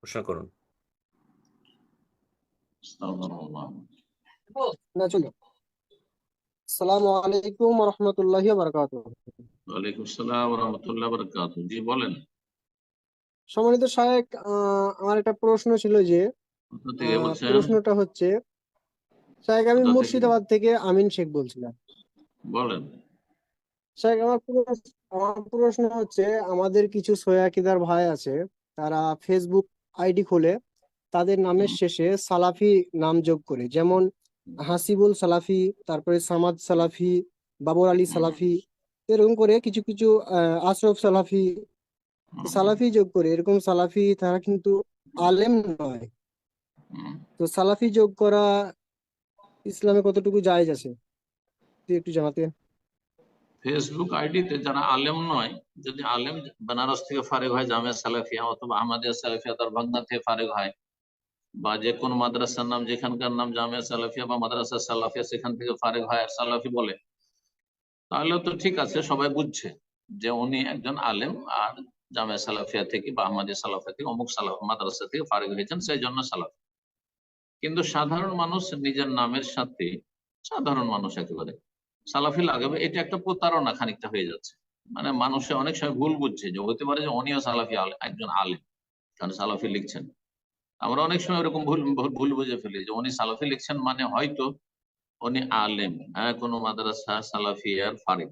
প্রশ্ন করুন। না চলো। আসসালামু আলাইকুম ওয়া রাহমাতুল্লাহি ওয়া বারাকাতুহু। ওয়ালাইকুম আসসালাম ওয়া রাহমাতুল্লাহি ওয়া বারাকাতুহু। জি বলেন। সম্মানিত শায়েখ, আমার একটা প্রশ্ন ছিল যে কোথা থেকে বলছেন? প্রশ্নটা হচ্ছে, শায়েখ আমি কোথা থেকে মুর্শিদাবাদ থেকে আমিন শেখ বলছিলাম। বলেন। শায়েখ আমার প্রশ্ন হচ্ছে, আমাদের কিছু সয়াকিদার ভাই আছে, তারা ফেসবুক আইডি খোলে, তাদের নামের শেষে সালাফি নাম যোগ করে, যেমন হাসিবুল সালাফি, তারপরে সামাদ সালাফি, বাবর আলী সালাফি, এরকম করে কিছু কিছু আশরফ সালাফি, সালাফি যোগ করে। এরকম সালাফি তারা কিন্তু আলেম নয়। তো সালাফি যোগ করা ইসলামে কতটুকু জায়েজ আছে, তুই একটু জানাতে। ফেসবুক আইডিতে যারা আলেম নয়, যদি আলেম বেনারস থেকে ফারেক হয় জামিয়া সালাফিয়া অথবা আহমদিয়া সালাফিয়া দরভঙ্গা থেকে ফারেক হয়, বা যে কোনো মাদ্রাসার নাম যেখানকার নাম জামিয়া সালাফিয়া বা মাদ্রাসা সালাফিয়া সেখান থেকে ফারেক হয় আর সালাফি বলে, তাহলে তো ঠিক আছে, সবাই বুঝছে যে উনি একজন আলেম আর জামিয়া সালাফিয়া থেকে বা আহমদিয়া সালাফিয়া থেকে অমুক সালাফ মাদ্রাসা থেকে ফারেক হয়েছেন, সেই জন্য সালাফি। কিন্তু সাধারণ মানুষ নিজের নামের সাথে, সাধারণ মানুষ একেবারে সালাফি লাগাবে, এটা একটা প্রতারণা খানিকটা হয়ে যাচ্ছে। মানে মানুষে অনেক সময় ভুল বুঝছে যে হতে পারে যে উনিও সালাফি একজন আলেম, কারণ সালাফি লিখছেন। আমরা অনেক সময় এরকম ভুল ভুল বুঝে ফেলি যে উনি সালাফি লিখছেন মানে হয়তো উনি আলেম, হ্যাঁ, কোনো মাদ্রাসা সালাফিয়ার ফারিক।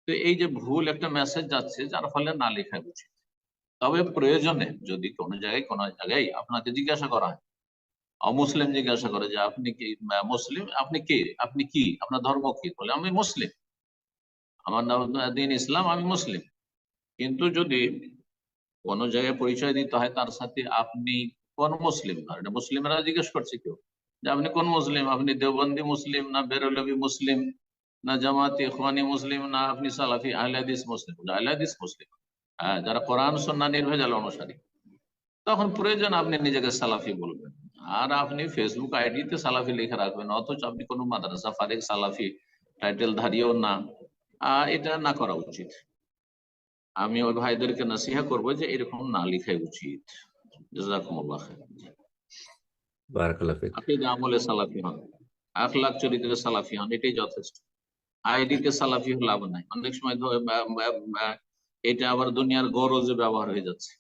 তো এই যে ভুল একটা মেসেজ যাচ্ছে, যার ফলে না লেখা উচিত। তবে প্রয়োজনে যদি কোনো জায়গায় আপনাকে জিজ্ঞাসা করা হয়, অমুসলিম জিজ্ঞাসা করে যে আপনি কি মুসলিম, আপনি কে, আপনি কি, আপনার ধর্ম কি, বলে আমি মুসলিম, আমার নাম দিন ইসলাম, আমি মুসলিম। কিন্তু যদি কোনো জায়গায় পরিচয় দিতে হয় তার সাথে আপনি কোন মুসলিম, না এটা মুসলিমরা জিজ্ঞেস করছে কেউ যে আপনি কোন মুসলিম, আপনি দেওবন্দি মুসলিম না বেরলভি মুসলিম না জামাতি ইখওয়ানি মুসলিম না আপনি সালাফি আহলে হাদিস মুসলিম, আহলে হাদিস মুসলিম, হ্যাঁ, যারা কোরআন সুন্নাহ নির্ভেজাল অনুসারী, তখন প্রয়োজন আপনি নিজেকে সালাফি বলবেন। আর আপনি ফেসবুক আইডিতে সালাফি লিখে রাখবেন, অথচ আপনি কোনো মাদ্রাসা ফারিক সালাফি টাইটেল ধারিও না। এটা না করা উচিত। আমি ওই ভাইদেরকে নসিহা করবো যে এরকম না লিখাই উচিত। জাযাকুমুল্লাহ খাইর। বারাকাল্লাহু ফিক। আকীদা আমলে সালাফি হন, আখলাক চরিত্রে সালাফি হন, এটাই যথেষ্ট। আইডিতে সালাফি লাভ নাই। অনেক সময় এটা আবার দুনিয়ার গরজে ব্যবহার হয়ে যাচ্ছে।